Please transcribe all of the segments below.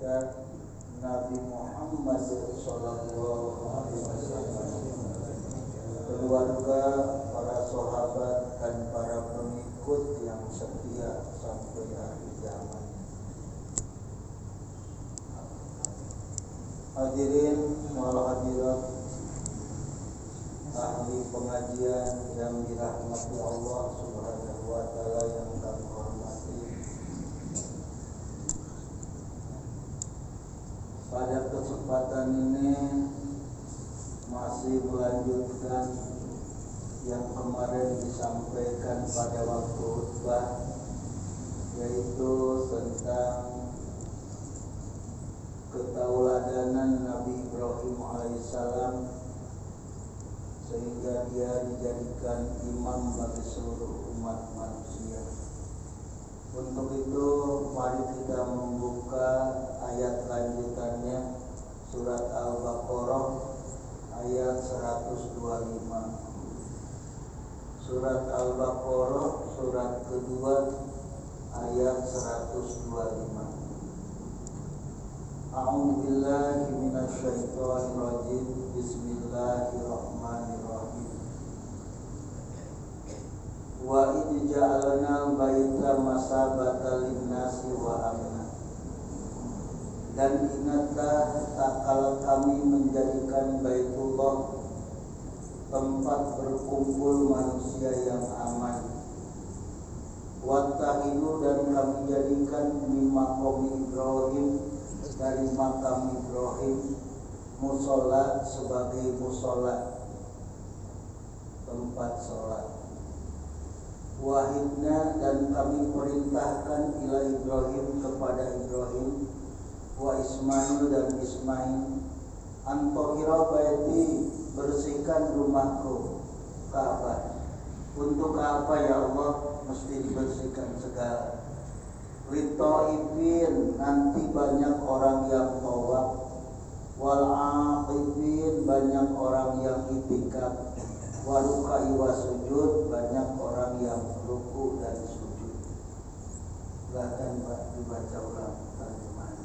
kita Nabi Muhammad Sallallahu Alaihi Wasallam, keluarga, para sahabat dan para pengikut yang setia sampai akhir zaman. Hadirin wal hadirat, ahli pengajian yang dirahmati Allah Subhanahu wa taala yang kami hormati. Pada kesempatan ini masih melanjutkan yang kemarin disampaikan pada waktu khutbah, yaitu tentang ketauladanan Nabi Ibrahim alaihissalam sehingga dia dijadikan imam bagi seluruh umat manusia. Untuk itu mari kita membuka ayat lanjutannya, surat Al-Baqarah ayat 125. Surat Al-Baqarah surat kedua ayat 125. A'udzu billahi minasyaitonir rajim. Bismillahirrahmanirrahim. Wa idh ja'alna baita masabatan lin-nasi wa amna. Dan ingatlah tak kala kami menjadikan Baitullah tempat berkumpul manusia yang aman. Wattahidu, dan kami jadikan min maqam Ibrahim, dari makam Ibrahim, musola, sebagai musola, tempat sholat. Wahidna, dan kami perintahkan ila Ibrahim, kepada Ibrahim, wa Ismail, dan Ismail, antohira baiti, bersihkan rumahku, Ka'bah. Untuk apa ya Allah mesti dibersihkan segala? Litaifin, nanti banyak orang yang tawaf. Wal aqifin, banyak orang yang itikaf. Warukai wasujud, banyak orang yang ruku dan sujud. Silakan Pak dibaca ulang terjemahan.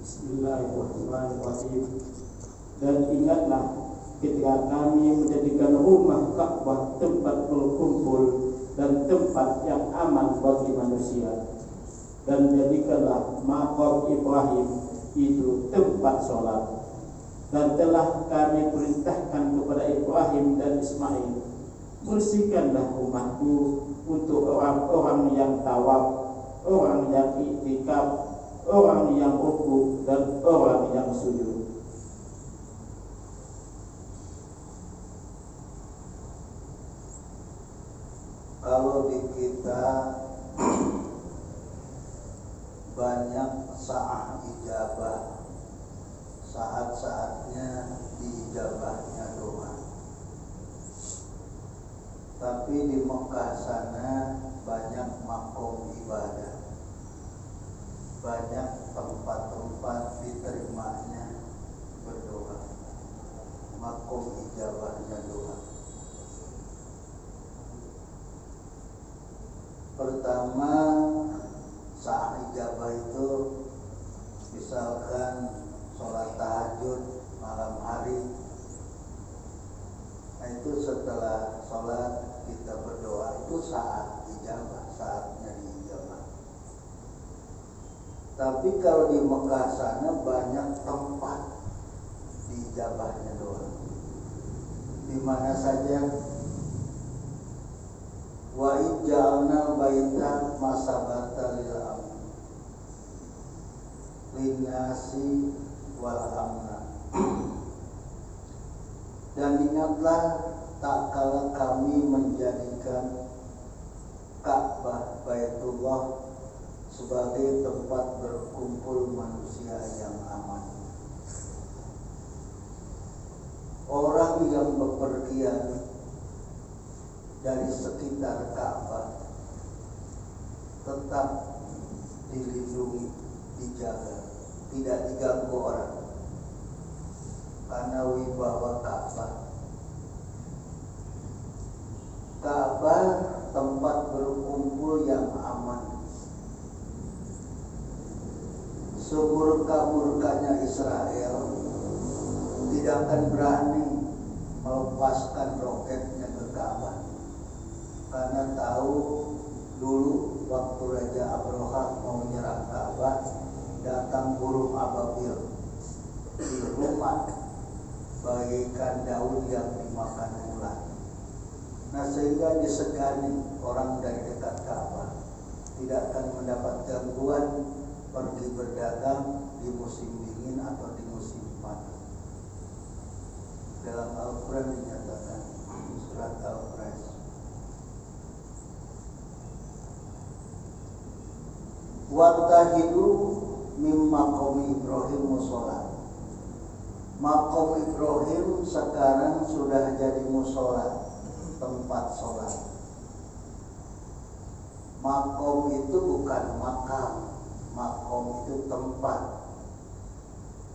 Bismillahirrahmanirrahim. Dan ingatlah ketika kami menjadikan rumah Ka'bah tempat berkumpul dan tempat yang aman bagi manusia, dan jadikanlah maqam Ibrahim itu tempat sholat. Dan telah kami perintahkan kepada Ibrahim dan Ismail, bersihkanlah rumahku untuk orang-orang yang tawaf, orang yang iktikaf, orang yang ruku, dan orang yang sujud. Kalau di kita banyak saat ijabah, saat-saatnya diijabahnya doa. Tapi di Mekah sana banyak makom ibadah, banyak tempat-tempat diterimanya berdoa, makom ijabahnya doa. Pertama, saat ijabah itu misalkan sholat tahajud malam hari. Nah, itu setelah sholat kita berdoa, itu saat ijabah, saatnya diijabah. Tapi kalau di Mekah sana banyak tempat diijabahnya doa. Di mana saja? Wa ij'alna baita masabata lin-nasi wal amna. Dan ingatlah tak kala kami menjadikan Ka'bah Baitullah sebagai tempat berkumpul manusia yang aman. yang bepergian dari sekitar Ka'bah tetap dilindungi, dijaga, tidak diganggu orang, karena wibawa Ka'bah. Ka'bah tempat berkumpul yang aman. Semurka-murkanya Israel tidak akan berani melepaskan roketnya ke Ka'bah, karena tahu dulu waktu Raja Abraha mau menyerang Ka'bah, datang burung ababil di rumah bagaikan daun yang dimakan ular. Nah, sehingga disegani orang dari dekat Ka'bah tidak akan mendapat gangguan pergi berdagang di musim dingin atau di musim panas. Dalam Al-Quran dinyatakan, surat Al-Qur'an, wattahidu mim maqami Ibrahim musola. Maqam Ibrahim sekarang sudah jadi musola, tempat sholat. Maqam itu bukan makam, maqam itu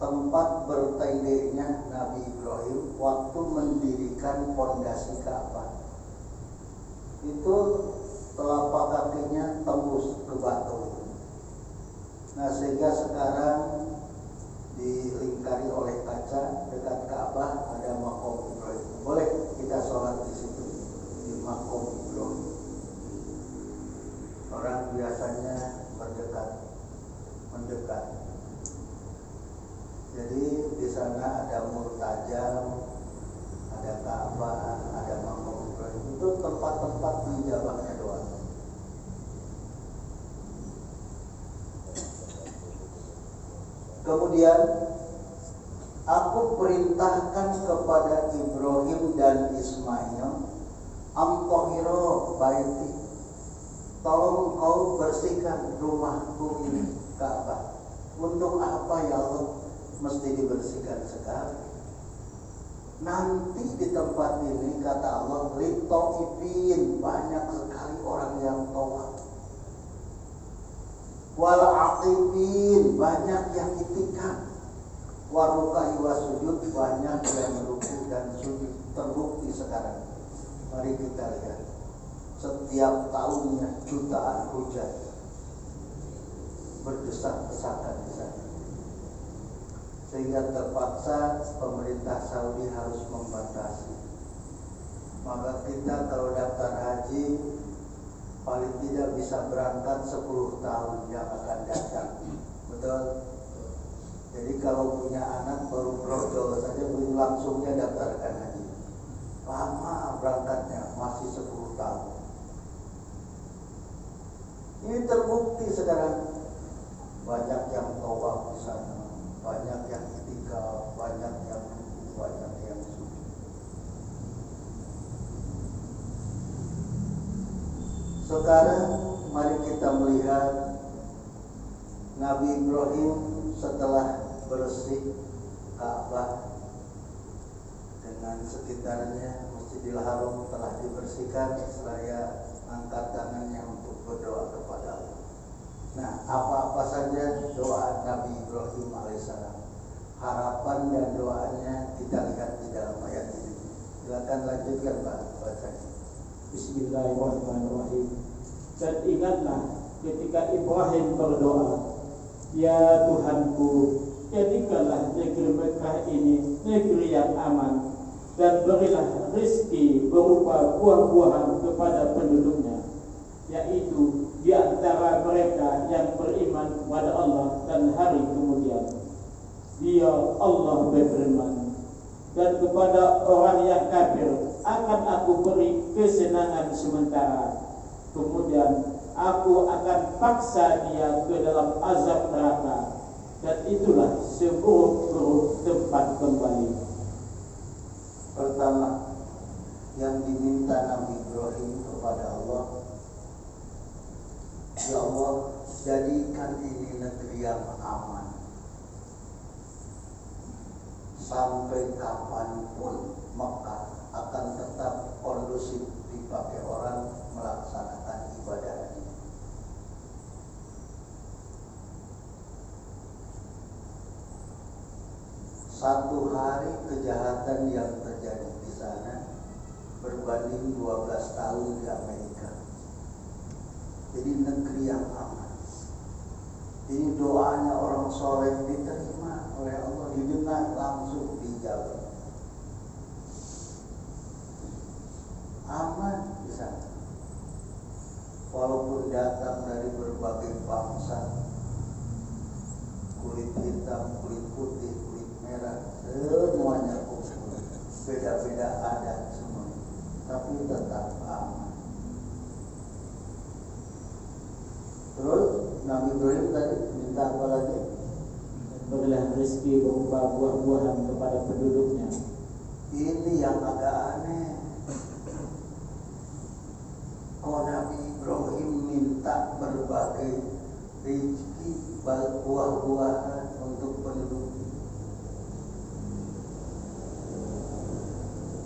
tempat bertindihnya Nabi Ibrahim waktu mendirikan fondasi Ka'bah. Itu telapak kakinya tembus ke batu. Nah, sehingga sekarang dilingkari oleh kaca dekat Ka'bah ada maqam Ibrahim. Boleh kita sholat di situ, di maqam Ibrahim. Orang biasanya mendekat. Jadi di sana ada murtajam, ada Ka'bah, ada maqam Ibrahim. Itu tempat-tempat dijabahnya doa. Kemudian aku perintahkan kepada Ibrahim dan Ismail, amtohiro baiti, tolong kau bersihkan rumahku ini, Ka'bah. Untuk apa ya Allah mesti dibersihkan sekarang? Nanti di tempat ini kata Allah, lito'ifin, banyak sekali orang yang tawaf. Wal aqibin, banyak yang itikaf. Warukai wasujud, banyak yang ruku dan sujud. Terbukti sekarang. Mari kita lihat. Setiap tahunnya jutaan hujan berdesak-desakan di sana. Sehingga terpaksa pemerintah Saudi harus membatasi. Maka kita kalau daftar haji paling tidak bisa berangkat 10 tahun yang akan datang. Betul? Jadi kalau punya anak baru brojol saja belum langsungnya daftarkan haji. Lama berangkatnya, masih 10 tahun. Ini terbukti sekarang. Banyak yang tawaf di sana, banyak yang itikaf, banyak yang ruku, banyak yang sujud. Sekarang mari kita melihat Nabi Ibrahim setelah bersih Ka'bah dengan sekitarnya, Masjidil Haram telah dibersihkan, seraya angkat tangannya untuk berdoa kepada Allah. Nah, apa-apa saja doa Nabi Ibrahim alaihissalam, harapan dan doanya kita lihat di dalam ayat ini. Silakan lanjutkan Pak bacanya. Bismillahirrahmanirrahim. Dan ingatlah ketika Ibrahim berdoa, ya Tuhanku, jadikanlah negeri Mekah ini negeri yang aman, dan berilah rezeki berupa buah-buahan kepada penduduknya, yaitu di antara mereka yang beriman kepada Allah dan hari kemudian. Dia Allah berfirman, dan kepada orang yang kafir akan aku beri kesenangan sementara, kemudian aku akan paksa dia ke dalam azab neraka, dan itulah seburuk-buruk tempat kembali. Pertama yang diminta Nabi Ibrahim kepada Allah, ya Allah, jadikan ini negeri yang aman. Sampai kapanpun Mekah akan tetap kondusif dipakai orang melaksanakan ibadah haji. Satu hari kejahatan yang terjadi di sana berbanding 12 tahun di Amerika. Jadi negeri yang aman. Ini doanya orang soleh diterima oleh Allah, didengar langsung dijawab. Aman di sana. Walaupun datang dari berbagai bangsa, kulit hitam, kulit putih, kulit merah, semuanya kumpul. Beda-beda adat semua, tapi tetap aman. Terus Nabi Ibrahim tadi minta apa lagi? Berilah rezeki berupa buah-buahan kepada penduduknya. Ini yang agak aneh. Kok Nabi Ibrahim minta berbagai rezeki buah-buahan untuk penduduk?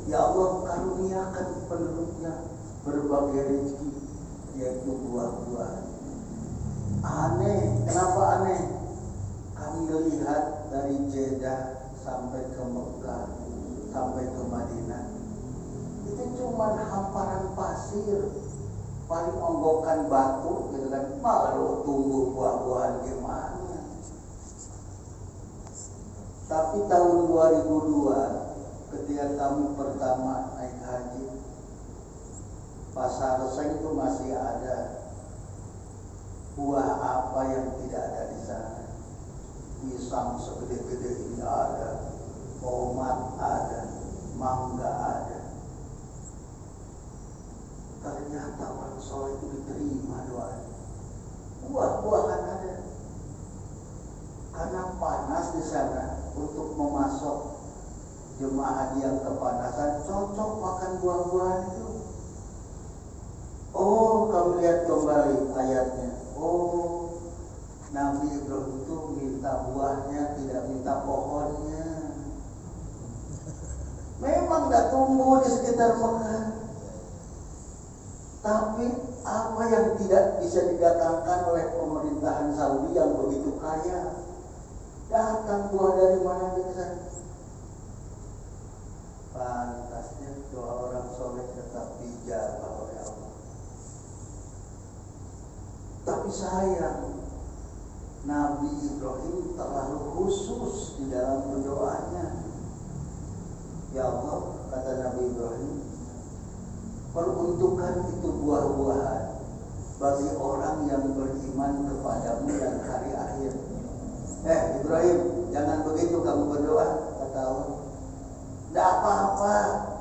Ya Allah karuniakan penduduknya berbagai rezeki, yaitu buah-buahan. Aneh, kenapa aneh? Kami lihat dari Jeddah sampai ke Mekah, sampai ke Madinah, itu cuma hamparan pasir, paling onggokan batu, gitu kan? Malu tumbuh buah-buahan gimana? Tapi tahun 2002, ketika kami pertama naik haji, Pasar Seng itu masih ada. Buah apa yang tidak ada di sana? Pisang segede-gede ini ada, tomat ada, mangga ada. Ternyata orang soleh itu diterima doanya. Buah-buahan ada. Karena panas di sana, untuk memasok jemaah haji yang kepanasan, cocok makan buah-buahan itu. Oh, kamu lihat kembali ayatnya. Oh, Nabi Ibrahim itu minta buahnya, tidak minta pohonnya. Memang tidak tumbuh di sekitar Mekah. Tapi apa yang tidak bisa didatangkan oleh pemerintahan Saudi yang begitu kaya? Datang buah dari mana ke sana? Pantasnya doa orang soleh tetap dijabah oleh Allah. Tapi sayang, Nabi Ibrahim terlalu khusus di dalam berdoanya. Ya Allah, kata Nabi Ibrahim, peruntukan itu buah-buahan bagi orang yang beriman kepadamu dan hari akhir. Ibrahim, jangan begitu kamu berdoa, kata Allah. Tidak apa-apa,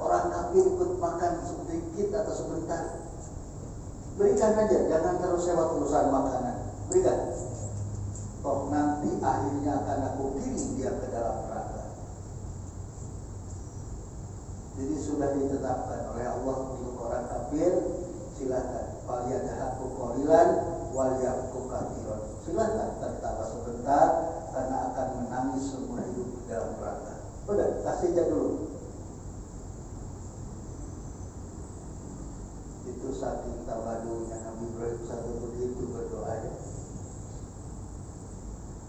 orang kafir ikut makan sedikit atau sebentar. Berikan aja, jangan terus lewat urusan makanan. Berikan. Toh nanti akhirnya akan aku kirim dia ke dalam neraka. Jadi sudah ditetapkan oleh Allah untuk orang kafir, silakan. Faliyadhaku qalilan wal yabku katsiran. Silakan tertawa sebentar karena akan menangis seumur hidup di dalam neraka. Udah, kasih aja dulu. Itu saking tawadunya Nabi Ibrahim satu begitu berdoanya.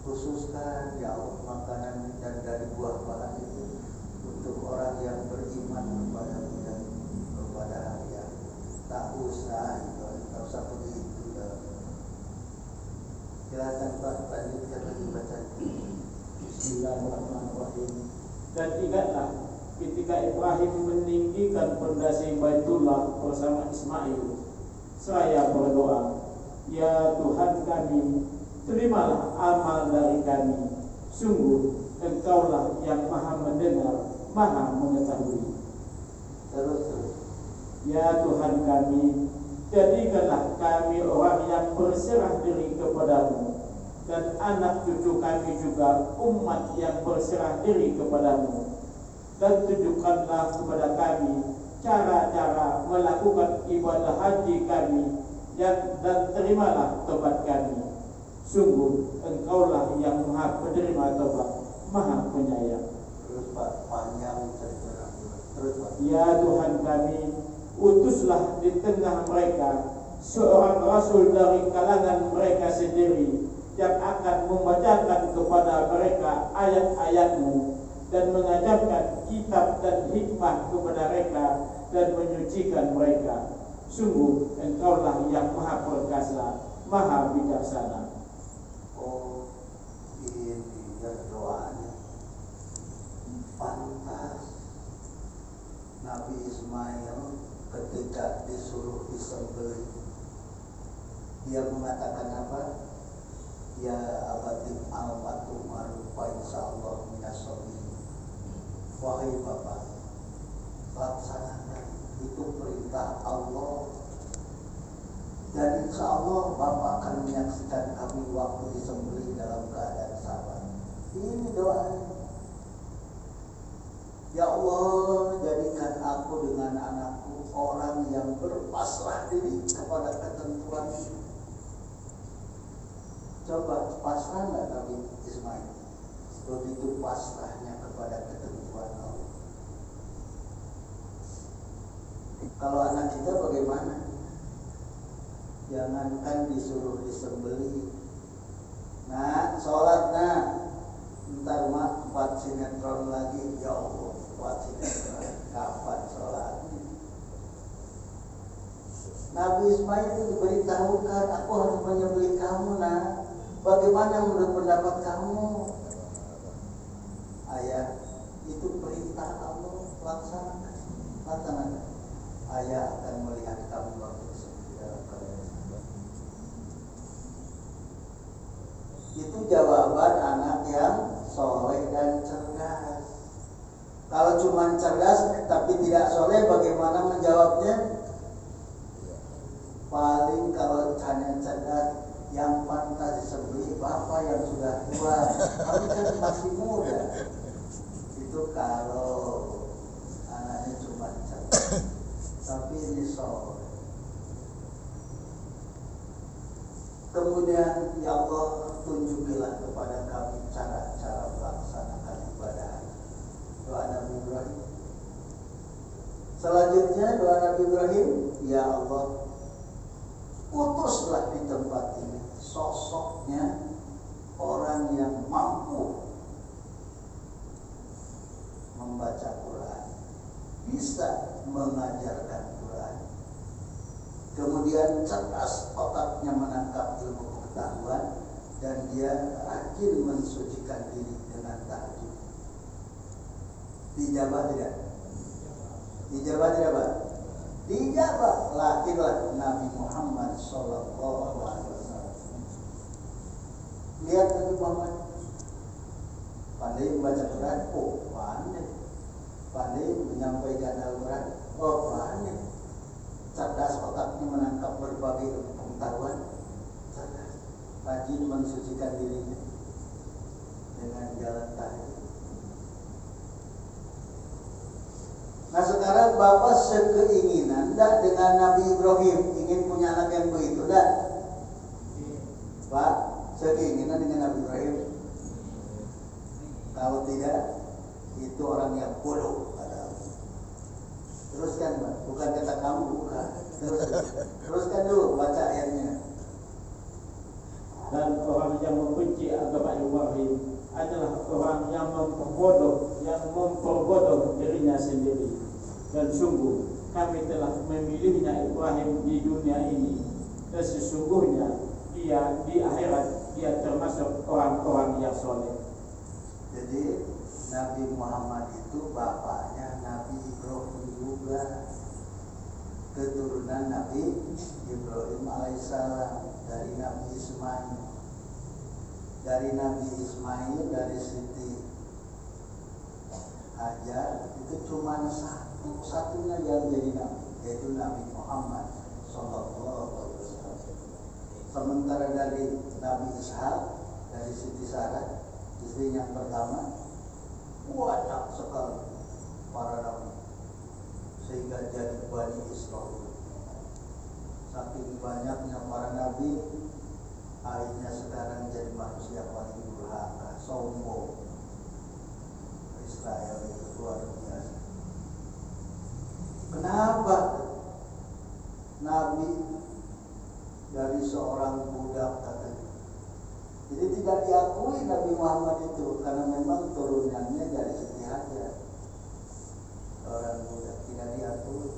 Khususkan ya Allah makanan dan dari buah-buahan itu untuk orang yang beriman kepadamu dan kepada hari akhir. Tak usah begitu ya. Silakan Pak, lanjutkan lagi bacaan. Bismillahirrahmanirrahim. Dan ingatlah ketika Ibrahim meninggikan pondasi Baitullah bersama Ismail, saya berdoa, ya Tuhan kami, terimalah amal dari kami. Sungguh Engkaulah yang maha mendengar, maha mengetahui. Terus. Ya Tuhan kami, jadikanlah kami orang yang berserah diri kepadamu, dan anak cucu kami juga umat yang berserah diri kepadamu. Dan tunjukkanlah kepada kami cara-cara melakukan ibadah haji kami, dan terimalah tobat kami. Sungguh Engkaulah yang maha penerima tobat, maha penyayang. Terus Pak, panjang cerita. Terus Ya Tuhan kami, utuslah di tengah mereka seorang rasul dari kalangan mereka sendiri yang akan membacakan kepada mereka ayat-ayat-Mu dan mengajarkan kitab dan hikmah kepada mereka dan menyucikan mereka. Sungguh Engkaulah yang maha perkasa, maha bijaksana. Oh, ini dia doanya. Pantas Nabi Ismail ketika disuruh disembelih, dia mengatakan apa? Ya abatim al-matum arufa insyaallah minasobi. Wahai Bapak, laksanakan, itu perintah Allah, dan insya Allah Bapak akan menyaksikan kami waktu disembelih dalam keadaan sabar. Ini doanya. Ya Allah, jadikan aku dengan anakku orang yang berpasrah diri kepada ketentuan itu. Coba pasrah nggak Nabi Ismail? Begitu pasrahnya kepada ketentuan Allah. Kalau anak kita bagaimana? Jangankan disuruh disembelih, nah sholat, nah ntar mah 4 sinetron lagi. Ya Allah, 4 sinetron, kapan sholat? Nabi Ismail itu diberitahukan, aku harus menyembelih kamu, nah bagaimana menurut pendapat kamu? Ayah, itu perintah Allah, laksanakan. Ayah akan melihat kamu waktu disembelih dalam keadaan. Itu jawaban anak yang soleh dan cerdas. Kalau cuma cerdas tapi tidak soleh, bagaimana menjawabnya? Paling kalau hanya cerdas, yang pantas disembelih bapak yang sudah tua, kami kan masih muda. Itu kalau anaknya cuma cerdas, tapi ini soleh. Kemudian ya Allah, tunjukilah kepada kami cara-cara melaksanakan ibadah. Doa Nabi Ibrahim. Selanjutnya doa Nabi Ibrahim, ya Allah, utuslah di tempat ini sosoknya orang yang mampu membaca Quran, bisa mengajarkan Quran, kemudian cerdas otaknya menangkap ilmu pengetahuan, dan dia rajin mensucikan diri dengan tahajud. Dijabah tidak? Dijabah tidak, Pak? Dijabah. Lahirlah Nabi Muhammad Sallallahu Alaihi Wasallam. Lihat Nabi Muhammad, pandai membaca Quran, oh pandai. Pandai menyampaikan Al-Quran, oh pandai. Cerdas otaknya menangkap berbagai pengetahuan, cerdas. Rajin mensucikan dirinya dengan jalan tahajud. Nah sekarang Bapak sekeinginan enggak dengan Nabi Ibrahim, ingin punya anak yang begitu enggak? Pak, sekeinginan dengan Nabi Ibrahim? Kalau tidak, itu orang yang bodoh. Teruskan Pak, bukan kata kamu, bukan. Teruskan dulu baca ayatnya. Dan orang yang membenci agama Ibrahim adalah orang yang memperbodoh dirinya sendiri. Dan sungguh kami telah memilihnya Ibrahim di dunia ini, dan sesungguhnya dia di akhirat dia termasuk orang-orang yang soleh. Jadi Nabi Muhammad itu bapaknya Nabi Ibrahim juga, keturunan Nabi Ibrahim alaihissalam dari Nabi Ismail. Dari Nabi Ismail, dari Siti Hajar, itu cuma satu-satunya yang jadi Nabi, yaitu Nabi Muhammad Sallallahu Alaihi Wasallam. Sementara dari Nabi Ishaq, dari Siti Sarah, istri yang pertama, banyak sekali para nabi, sehingga jadi Bani Israil. Saking banyaknya para nabi, akhirnya sekarang jadi manusia paling durhaka, sombong. Israel itu luar biasa. Nabi Muhammad itu karena memang turunannya dari Siti Hajar, orang muda, tidak diatur.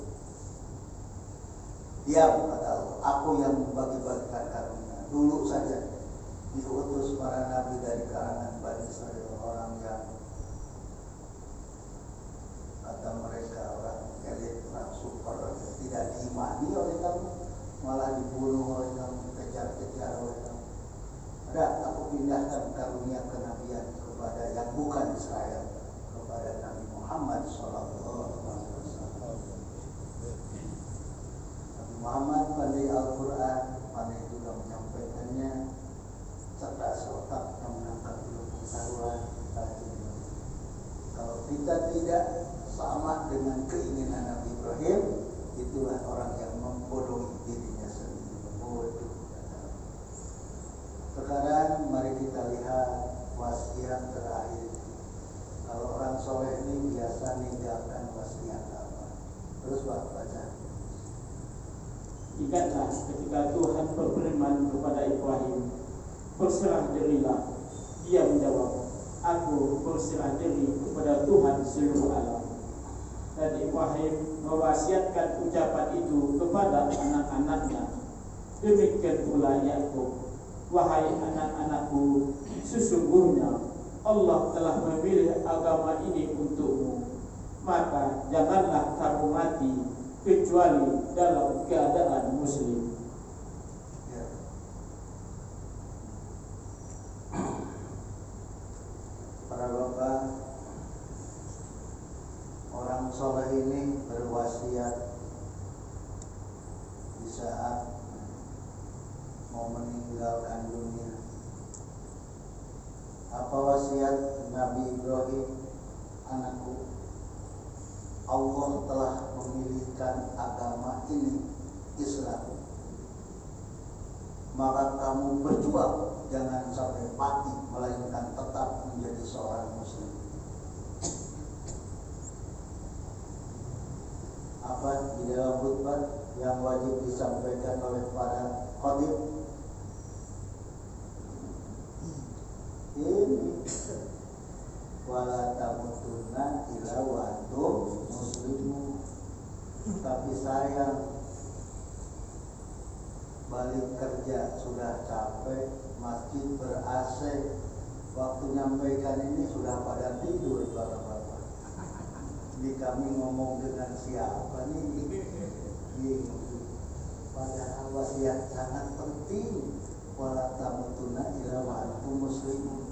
Diam kata Allah, aku yang membagi-bagikan karunia. Dulu saja diutus para nabi dari kalangan Bani Israil, orang yang kata mereka orang elit, orang super, tidak diimani oleh kamu, malah dibunuh oleh kamu, kejar-kejar oleh kamu. Ada, aku pindahkan karunia kenabian kepada yang bukan Israel, kepada Nabi Muhammad SAW. Nabi Muhammad pandai Al-Quran, pandai juga menyampaikannya, cerdas otaknya, menangkap pengetahuan. Kalau kita tidak sama dengan keinginan Nabi Ibrahim, itulah orang yang membodohi dirinya sendiri, membodoh. Sekarang mari kita lihat wasiat terakhir. Kalau orang soleh ini biasa meninggalkan wasiat apa? Terus baca. Ingatlah ketika Tuhan berfirman kepada Ibrahim, berserah dirilah. Dia menjawab, aku berserah diri kepada Tuhan seluruh alam. Dan Ibrahim mewasiatkan ucapan itu kepada anak-anaknya. Demikian pula Yakub, wahai anak-anakku, sesungguhnya Allah telah memilih agama ini untukmu, maka janganlah kamu mati kecuali dalam keadaan muslim. Ya. Para bapak, orang soleh ini berwasiat di saat mau meninggalkan dunia. Apa wasiat Nabi Ibrahim? Anakku, Allah telah memilihkan agama ini, Islam. Maka kamu berjuang, jangan sampai mati, melainkan tetap menjadi seorang muslim. Apa di dalam khutbah yang wajib disampaikan oleh para khatib? Ini wala tamutunna illa wa antum muslimun. Tapi sayang, balik kerja sudah capek, masjid ber-AC, waktu nyampaikan ini sudah pada tidur bapak-bapak. Jadi kami ngomong dengan siapa nih? Padahal wasiat sangat penting. Wala tamutunna illa wa antum muslimun.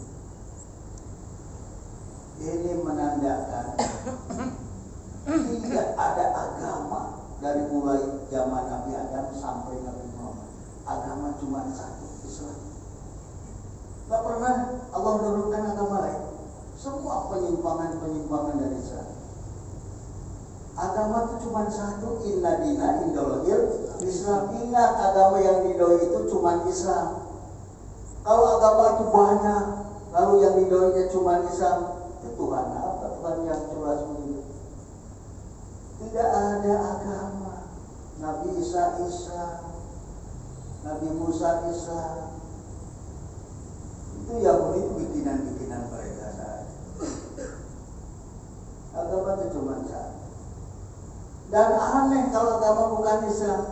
Ini menandakan tidak ada agama dari mulai zaman Nabi Adam sampai Nabi Muhammad. Agama cuma satu, Islam. Gak pernah Allah menurunkan agama lain. Semua penyimpangan dari Islam. Agama itu cuma satu, inna dina indallahil Islam. Ingat, agama yang didoi itu cuma Islam. Kalau agama itu banyak, lalu yang didoinya cuma Islam, Tuhan apa? Tuhan yang jelas begitu. Tidak ada agama. Nabi Isa Islam, Nabi Musa Islam. Itu Yahudi itu bikinan-bikinan mereka saja. Agama itu cuma satu. Dan aneh kalau agama bukan Islam.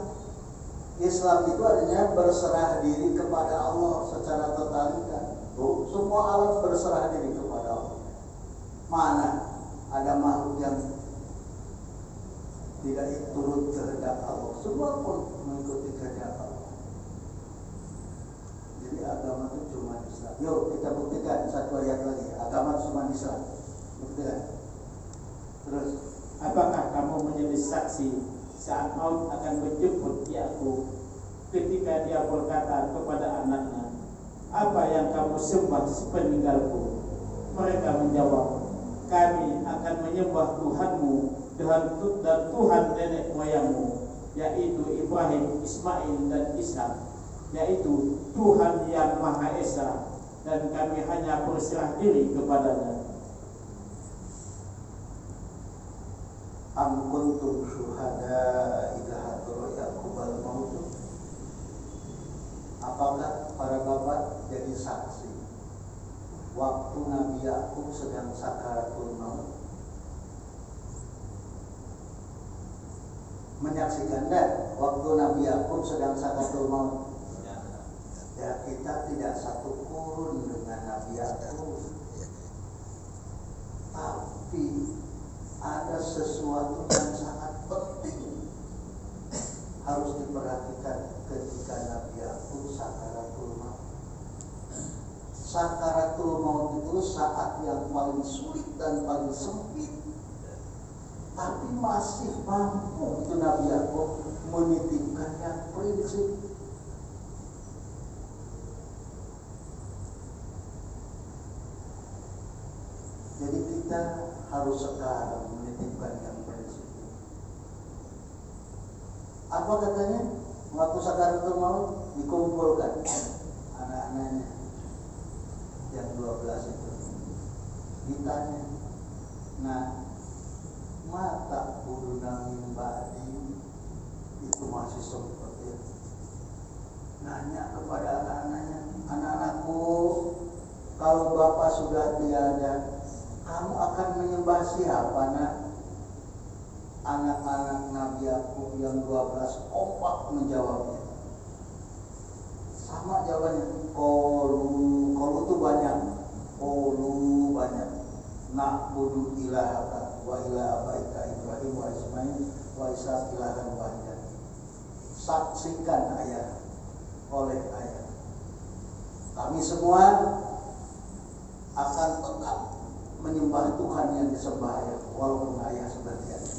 Islam itu artinya berserah diri kepada Allah secara totalitas. Tuh, semua alam berserah diri kepada Allah. Mana ada makhluk yang tidak turut kehendak Allah? Semua pun mengikuti kehendak Allah. Jadi agama itu cuma Islam. Yuk kita buktikan satu ayat lagi. Agama itu cuma Islam. Buktikan. Terus, apakah kamu menjadi saksi saat maut akan menjemput Yakub ketika dia berkata kepada anaknya, apa yang kamu sembah sepeninggalku? Mereka menjawab, kami akan menyembah Tuhanmu dan Tuhan nenek moyangmu, yaitu Ibrahim, Ismail dan Ishak, yaitu Tuhan yang Maha Esa, dan kami hanya berserah diri kepadanya. Am kuntum syuhada idza hadara Yaqubal maut. Apakah para bapak jadi saksi sedang sakaratul maut? Menyaksikan dan waktu Nabi Yakub sedang sakaratul maut. Ya, kita tidak satu kurun dengan Nabi Yakub. Tapi ada sesuatu yang sangat penting harus diperhatikan ketika Nabi Yakub sakaratul maut. Sakaratul maut itu saat yang paling sulit dan paling sempit, tapi masih mampu itu Nabi Yakub menitipkan yang prinsip. Jadi kita harus sekarang menitipkan yang prinsip. Apa katanya? Waktu sakaratul maut dikumpulkan anak-anaknya yang 12 itu, ditanya, nah, mata buduna min ba'di, itu masih seperti itu. Nanya kepada anak-anaknya, anak-anakku, kalau bapak sudah tiada, kamu akan menyembah siapa, nak? Anak-anak Nabi Yakub yang 12 kompak menjawabnya. Sama jawabannya, kolu itu banyak, kolu banyak. Na'budu ilahaka wa ilaha abaika Ibrahim wa Ismail wa Ishaq ilahan wahida. Saksikan ayah oleh ayah, kami semua akan tetap menyembah Tuhan yang disembah ayah, walaupun ayah sudah tiada.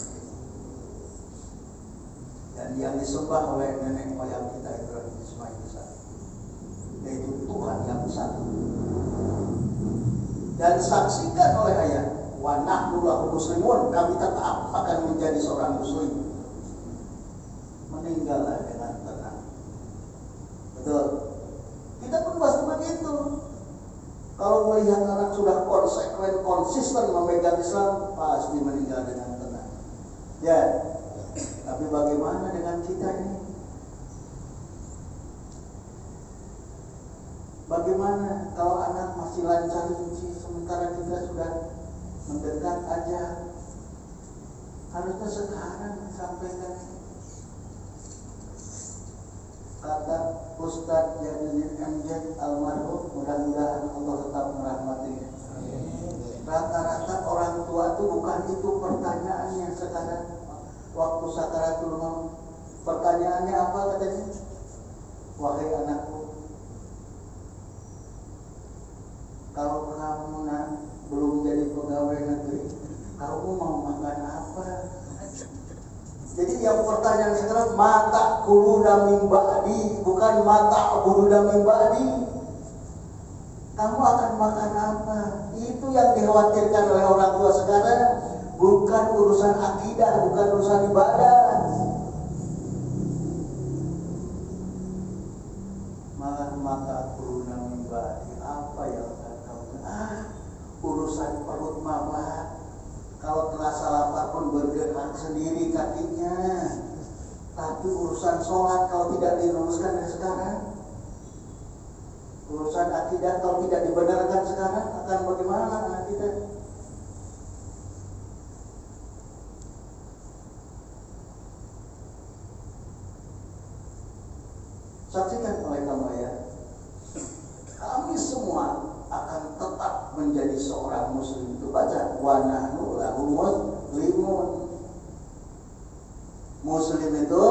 Dan yang disembah oleh nenek moyang kita Ibrahim Ismail yaitu Tuhan yang satu. Dan saksikan oleh ayah, wa nahnu lahu muslimun, kami tetap akan menjadi seorang muslim. Meninggallah dengan tenang. Betul. Kita pun pasti begitu. Kalau melihat anak sudah konsekuen, konsisten memegang Islam, pasti meninggal dengan tenang. Ya. Tapi bagaimana dengan kita ini? Bagaimana kalau anak masih lancar uji, sementara kita sudah mendekat aja? Harusnya sekarang sampaikan. Kata Ustadz Jadidin MJ almarhum, mudah-mudahan Allah tetap merahmatinya. Rata-rata orang tua itu bukan itu pertanyaannya sekarang. Waktu sakaratul maut, pertanyaannya apa katanya? Wahai anakku, kalau kamu belum jadi pegawai negeri, kamu mau makan apa? Jadi yang pertanyaan sekarang, mata kuluna min ba'di, bukan mata buduna min ba'di. Kamu akan makan apa? Itu yang dikhawatirkan oleh orang tua sekarang. Bukan urusan akidah, bukan urusan ibadah. Malah maka kuruna mibadi, apa yang akan kamu? Urusan perut mama. Kalau terasa lapar pun bergerak sendiri kakinya. Tapi urusan sholat kalau tidak diluruskan dari sekarang, urusan akidah kalau tidak dibenarkan sekarang, akan bagaimana anak kita? Saksikan oleh kamu ya, kami semua akan tetap menjadi seorang muslim. Itu baca, wa nahnu lahu muslimun. Muslim itu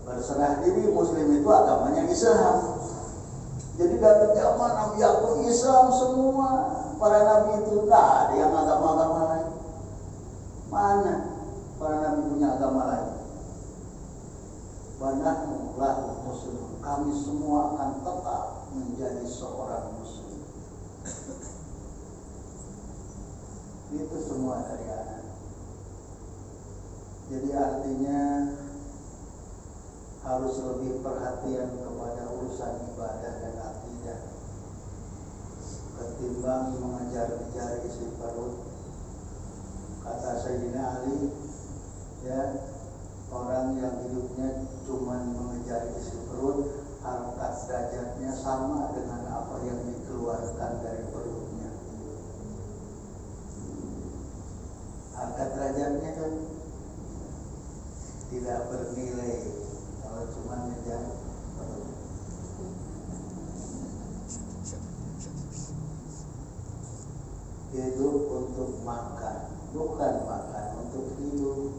berserah diri, muslim itu agamanya Islam. Jadi dari zaman Nabi Yakub Islam semua, para nabi itu tidak ada yang agama-agama lain. Mana para nabi punya agama lain? Wa nahnu lahu muslimun. Kami semua akan tetap menjadi seorang muslim. Itu semua dari anak. Jadi artinya harus lebih perhatian kepada urusan ibadah dan akidah ketimbang mengejar-kejar isi perut. Kata Sayyidina Ali, ya, orang yang hidupnya cuma mengejar isi perut, harkat derajatnya sama dengan apa yang dikeluarkan dari perutnya. derajatnya kan tidak bernilai kalau cuma ngejar hidup untuk makan, bukan makan untuk hidup.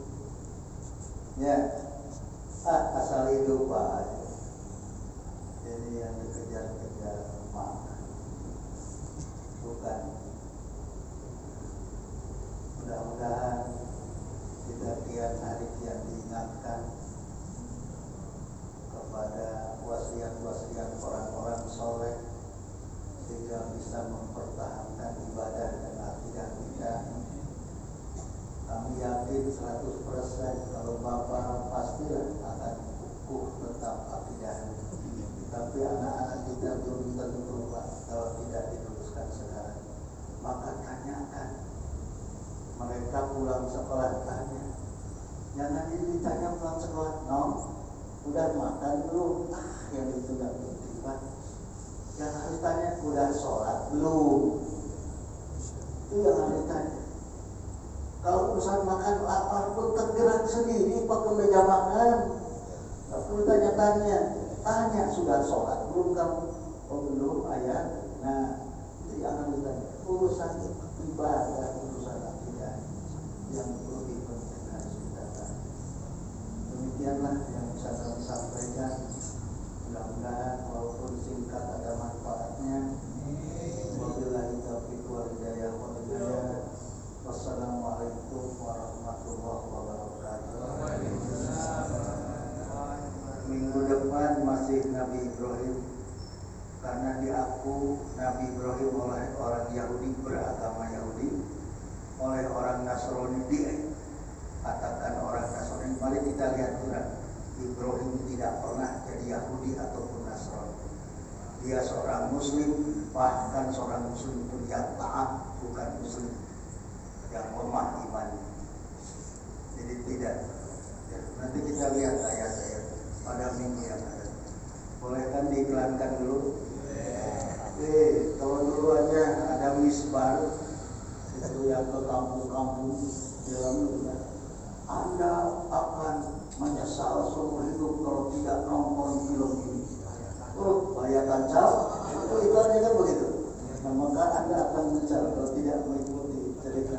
Ya, asal hidup aja. Jadi yang dikejar-kejar makan, bukan. Mudah-mudahan kita tiap hari diingatkan kepada wasiat-wasiat orang-orang soleh sehingga bisa mempertahankan ibadah dan akidah kita. Kami yakin 100% kalau Bapak pastilah akan kukuh tetap akidahnya. Tapi anak-anak kita belum tentu Pak, kalau tidak diluruskan sekarang. Maka tanyakan. Mereka pulang sekolah tanya. Jangan ditanya pulang sekolah. No, udah makan belum? Yang itu gak penting Pak. Yang harus tanya, udah sholat belum? Itu yang harus ditanya. Kalau urusan makan lapar pun tergerak sendiri Pak ke meja makan. Gak perlu tanya-tanya. Tanya, sudah sholat belum kamu? Oh belum ayah. Nah, itu yang harus ditanya. Urusan ibadah, urusan akidah yang lebih penting harus kita tanya. Demikianlah yang bisa kami sampaikan. Mudah-mudahan walaupun singkat ada manfaatnya. Wabillahi taufiq wal hidayah. Wassalamualaikum warahmatullahi wabarakatuh. Minggu depan masih Nabi Ibrahim, karena diaku Nabi Ibrahim oleh orang Yahudi beragama Yahudi, oleh orang Nasrani katakan orang Nasrani. Mari kita lihat Quran. Ibrahim tidak pernah jadi Yahudi ataupun Nasrani. Dia seorang Muslim, bahkan seorang Muslim pun yang taat, bukan Muslim yang lemah iman. Jadi tidak. Ya, nanti kita lihat ayat-ayat pada minggu yang ada. Boleh kan diiklankan dulu? Kalau dulu aja ada misbar itu yang ke kampung-kampung dalam dunia. Anda akan menyesal seumur hidup kalau tidak nonton film ini. Bayangkan itu iklannya kan begitu. Nah, maka Anda akan menyesal kalau tidak mengikuti cerita